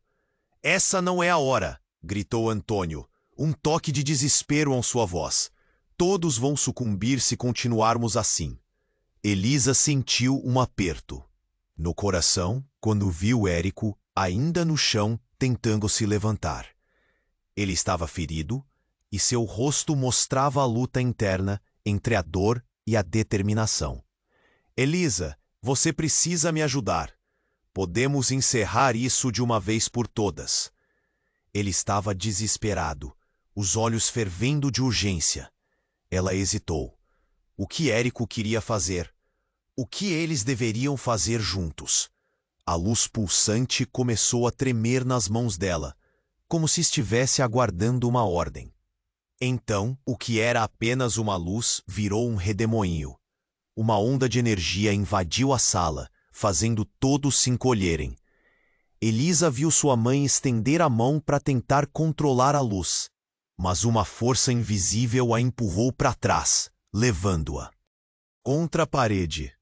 [SPEAKER 1] Essa não é a hora, gritou Antônio, um toque de desespero em sua voz. Todos vão sucumbir se continuarmos assim. Elisa sentiu um aperto no coração quando viu Érico ainda no chão tentando se levantar. Ele estava ferido e seu rosto mostrava a luta interna entre a dor e a determinação. Elisa, você precisa me ajudar. Podemos encerrar isso de uma vez por todas. Ele estava desesperado, os olhos fervendo de urgência. Ela hesitou. O que Érico queria fazer? O que eles deveriam fazer juntos? A luz pulsante começou a tremer nas mãos dela, como se estivesse aguardando uma ordem. Então, o que era apenas uma luz virou um redemoinho. Uma onda de energia invadiu a sala, fazendo todos se encolherem. Elisa viu sua mãe estender a mão para tentar controlar a luz, mas uma força invisível a empurrou para trás, levando-a contra a parede.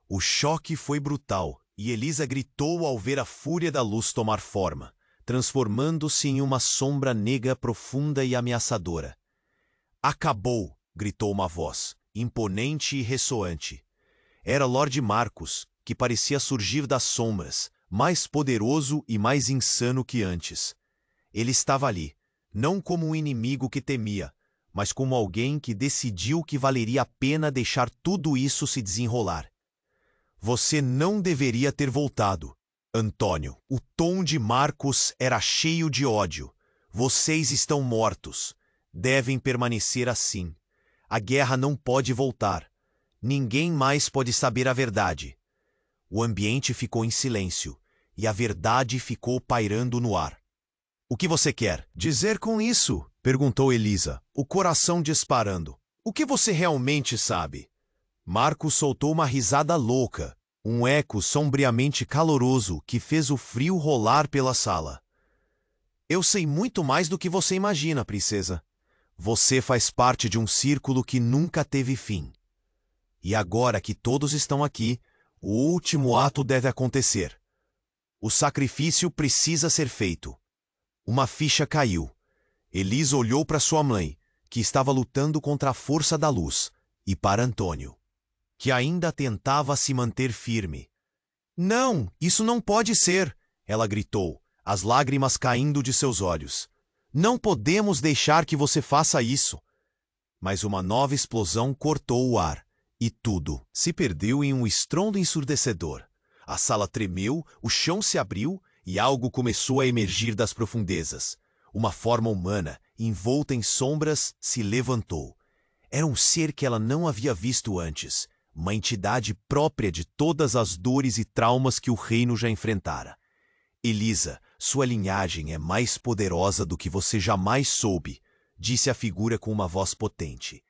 [SPEAKER 1] O choque foi brutal e Elisa gritou ao ver a fúria da luz tomar forma, transformando-se em uma sombra negra profunda e ameaçadora. Acabou! Gritou uma voz, imponente e ressoante. Era Lord Marcos, que parecia surgir das sombras, mais poderoso e mais insano que antes. Ele estava ali, não como um inimigo que temia, mas como alguém que decidiu que valeria a pena deixar tudo isso se desenrolar. Você não deveria ter voltado, Antônio. O tom de Marcos era cheio de ódio. Vocês estão mortos. Devem permanecer assim. A guerra não pode voltar. Ninguém mais pode saber a verdade. O ambiente ficou em silêncio, e a verdade ficou pairando no ar. O que você quer dizer com isso? Perguntou Elisa, o coração disparando. O que você realmente sabe? Marcos soltou uma risada louca, um eco sombriamente caloroso que fez o frio rolar pela sala. Eu sei muito mais do que você imagina, princesa. Você faz parte de um círculo que nunca teve fim. E agora que todos estão aqui, o último ato deve acontecer. O sacrifício precisa ser feito. Uma ficha caiu. Elisa olhou para sua mãe, que estava lutando contra a força da luz, e para Antônio, que ainda tentava se manter firme. Não, isso não pode ser, ela gritou, as lágrimas caindo de seus olhos. Não podemos deixar que você faça isso. Mas uma nova explosão cortou o ar, e tudo se perdeu em um estrondo ensurdecedor. A sala tremeu, o chão se abriu e algo começou a emergir das profundezas. Uma forma humana, envolta em sombras, se levantou. Era um ser que ela não havia visto antes, uma entidade própria de todas as dores e traumas que o reino já enfrentara. Elisa, sua linhagem é mais poderosa do que você jamais soube, disse a figura com uma voz potente.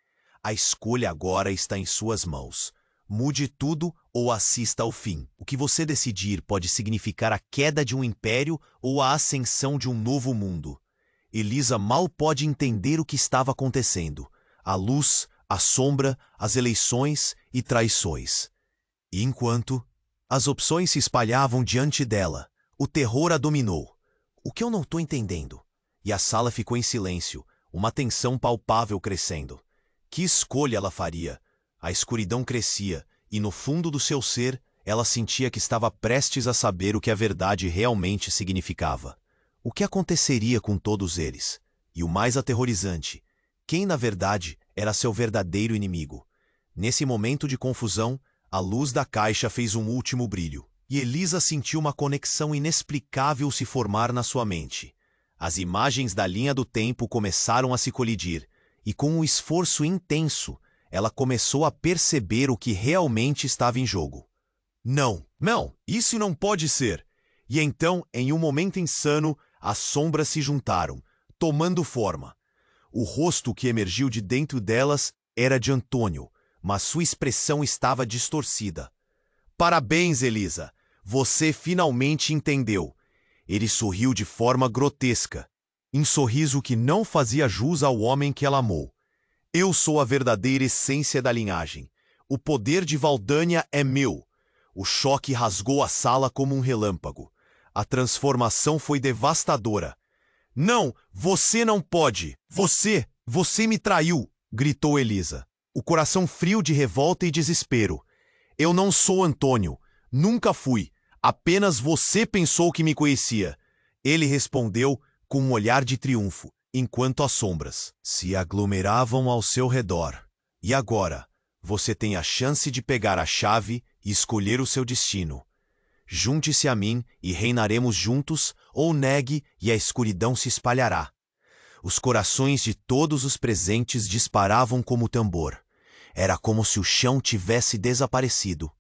[SPEAKER 1] A escolha agora está em suas mãos. Mude tudo ou assista ao fim. O que você decidir pode significar a queda de um império ou a ascensão de um novo mundo. Elisa mal pode entender o que estava acontecendo. A luz, a sombra, as eleições e traições. E enquanto as opções se espalhavam diante dela, o terror a dominou. O que eu não estou entendendo? E a sala ficou em silêncio, uma tensão palpável crescendo. Que escolha ela faria? A escuridão crescia, e no fundo do seu ser, ela sentia que estava prestes a saber o que a verdade realmente significava. O que aconteceria com todos eles? E o mais aterrorizante, quem na verdade era seu verdadeiro inimigo? Nesse momento de confusão, a luz da caixa fez um último brilho, e Elisa sentiu uma conexão inexplicável se formar na sua mente. As imagens da linha do tempo começaram a se colidir, e com um esforço intenso, ela começou a perceber o que realmente estava em jogo. Não, isso não pode ser! E então, em um momento insano, as sombras se juntaram, tomando forma. O rosto que emergiu de dentro delas era de Antônio, mas sua expressão estava distorcida. Parabéns, Elisa! Você finalmente entendeu. Ele sorriu de forma grotesca, um sorriso que não fazia jus ao homem que ela amou. Eu sou a verdadeira essência da linhagem. O poder de Valdânia é meu. O choque rasgou a sala como um relâmpago. A transformação foi devastadora. Não, você não pode! Você me traiu! Gritou Elisa, o coração frio de revolta e desespero. Eu não sou Antônio. Nunca fui. Apenas você pensou que me conhecia. Ele respondeu com um olhar de triunfo, enquanto as sombras se aglomeravam ao seu redor. E agora, você tem a chance de pegar a chave e escolher o seu destino. Junte-se a mim e reinaremos juntos, ou negue e a escuridão se espalhará. Os corações de todos os presentes disparavam como tambor. Era como se o chão tivesse desaparecido.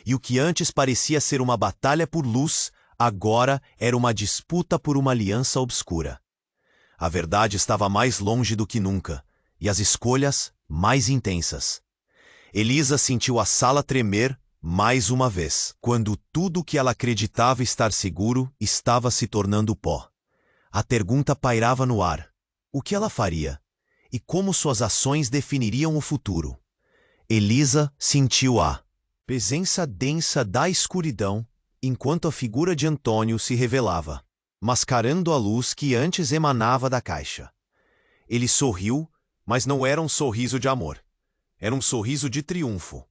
[SPEAKER 1] E o que antes parecia ser uma batalha por luz, agora era uma disputa por uma aliança obscura. A verdade estava mais longe do que nunca, e as escolhas mais intensas. Elisa sentiu a sala tremer mais uma vez, quando tudo que ela acreditava estar seguro estava se tornando pó. A pergunta pairava no ar. O que ela faria? E como suas ações definiriam o futuro? Elisa sentiu a presença densa da escuridão, enquanto a figura de Antônio se revelava, mascarando a luz que antes emanava da caixa. Ele sorriu, mas não era um sorriso de amor. Era um sorriso de triunfo.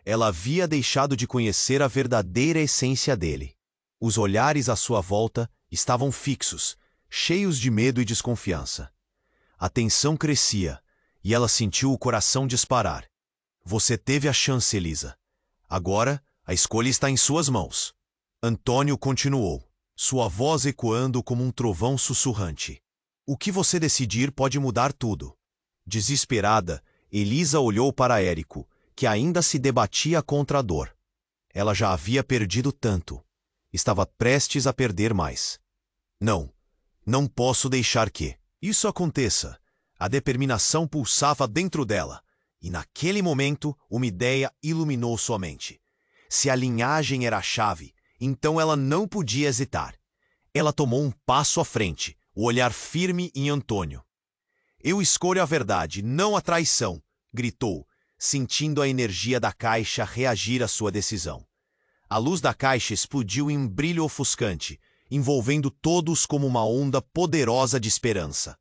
[SPEAKER 1] Ela havia deixado de conhecer a verdadeira essência dele. Os olhares à sua volta estavam fixos, cheios de medo e desconfiança. A tensão crescia, e ela sentiu o coração disparar. Você teve a chance, Elisa. Agora, a escolha está em suas mãos. Antônio continuou, sua voz ecoando como um trovão sussurrante. O que você decidir pode mudar tudo. Desesperada, Elisa olhou para Érico, que ainda se debatia contra a dor. Ela já havia perdido tanto. Estava prestes a perder mais. Não posso deixar que isso aconteça. A determinação pulsava dentro dela, e naquele momento uma ideia iluminou sua mente. Se a linhagem era a chave, então ela não podia hesitar. Ela tomou um passo à frente, o olhar firme em Antônio. Eu escolho a verdade, não a traição, gritou, sentindo a energia da caixa reagir à sua decisão. A luz da caixa explodiu em um brilho ofuscante, envolvendo todos como uma onda poderosa de esperança.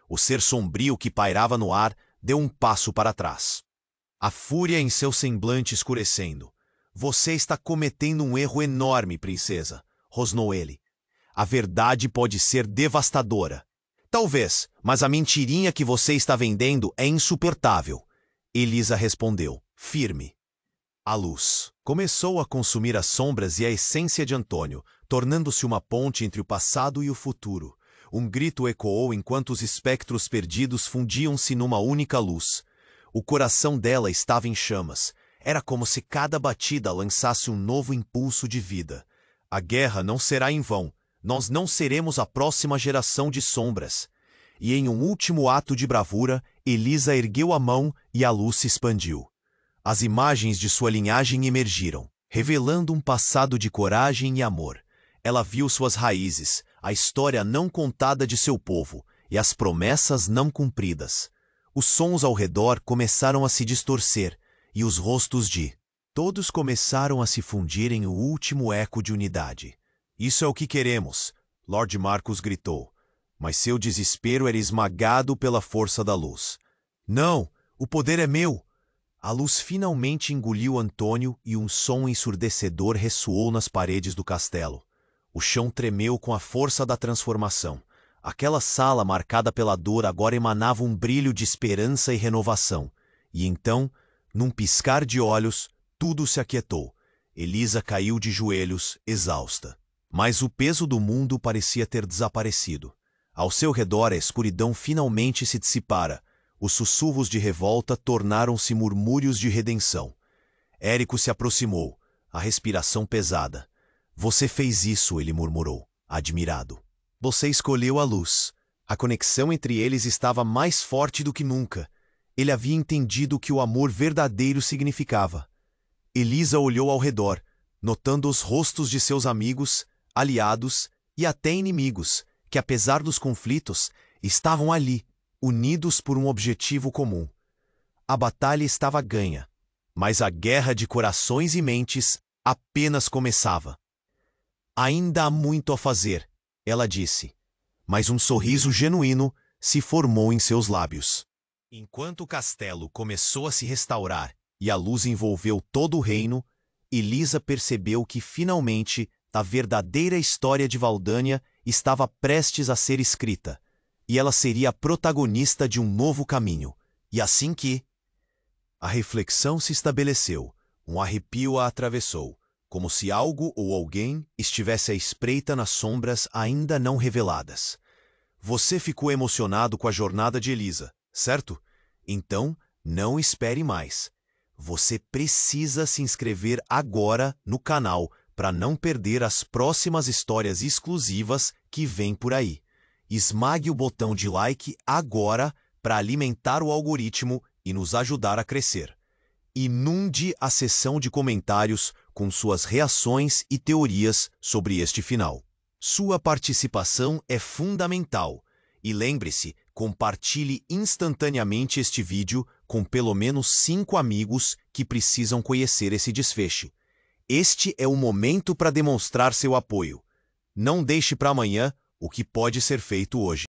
[SPEAKER 1] O ser sombrio que pairava no ar deu um passo para trás. A fúria em seu semblante escurecendo. Você está cometendo um erro enorme, princesa, rosnou ele. A verdade pode ser devastadora. Talvez, mas a mentirinha que você está vendendo é insuportável. Elisa respondeu, firme. A luz começou a consumir as sombras e a essência de Antônio, tornando-se uma ponte entre o passado e o futuro. Um grito ecoou enquanto os espectros perdidos fundiam-se numa única luz. O coração dela estava em chamas. Era como se cada batida lançasse um novo impulso de vida. A guerra não será em vão. Nós não seremos a próxima geração de sombras. E em um último ato de bravura, Elisa ergueu a mão e a luz se expandiu. As imagens de sua linhagem emergiram, revelando um passado de coragem e amor. Ela viu suas raízes, a história não contada de seu povo e as promessas não cumpridas. Os sons ao redor começaram a se distorcer e os rostos de todos começaram a se fundir em o último eco de unidade. Isso é o que queremos, Lord Marcus gritou, mas seu desespero era esmagado pela força da luz. Não, o poder é meu! A luz finalmente engoliu Antônio e um som ensurdecedor ressoou nas paredes do castelo. O chão tremeu com a força da transformação. Aquela sala marcada pela dor agora emanava um brilho de esperança e renovação. E então, num piscar de olhos, tudo se aquietou. Elisa caiu de joelhos, exausta. Mas o peso do mundo parecia ter desaparecido. Ao seu redor a escuridão finalmente se dissipara. Os sussurros de revolta tornaram-se murmúrios de redenção. Érico se aproximou, a respiração pesada. Você fez isso, ele murmurou, admirado. Você escolheu a luz. A conexão entre eles estava mais forte do que nunca. Ele havia entendido o que o amor verdadeiro significava. Elisa olhou ao redor, notando os rostos de seus amigos, aliados e até inimigos, que apesar dos conflitos, estavam ali, unidos por um objetivo comum. A batalha estava ganha, mas a guerra de corações e mentes apenas começava. Ainda há muito a fazer, ela disse, mas um sorriso genuíno se formou em seus lábios. Enquanto o castelo começou a se restaurar e a luz envolveu todo o reino, Elisa percebeu que finalmente a verdadeira história de Valdânia estava prestes a ser escrita, e ela seria a protagonista de um novo caminho. E assim que a reflexão se estabeleceu, um arrepio a atravessou, como se algo ou alguém estivesse à espreita nas sombras ainda não reveladas. Você ficou emocionado com a jornada de Elisa, certo? Então, não espere mais. Você precisa se inscrever agora no canal para não perder as próximas histórias exclusivas que vêm por aí. Esmague o botão de like agora para alimentar o algoritmo e nos ajudar a crescer. Inunde a seção de comentários com suas reações e teorias sobre este final. Sua participação é fundamental. E lembre-se, compartilhe instantaneamente este vídeo com pelo menos 5 amigos que precisam conhecer esse desfecho. Este é o momento para demonstrar seu apoio. Não deixe para amanhã o que pode ser feito hoje.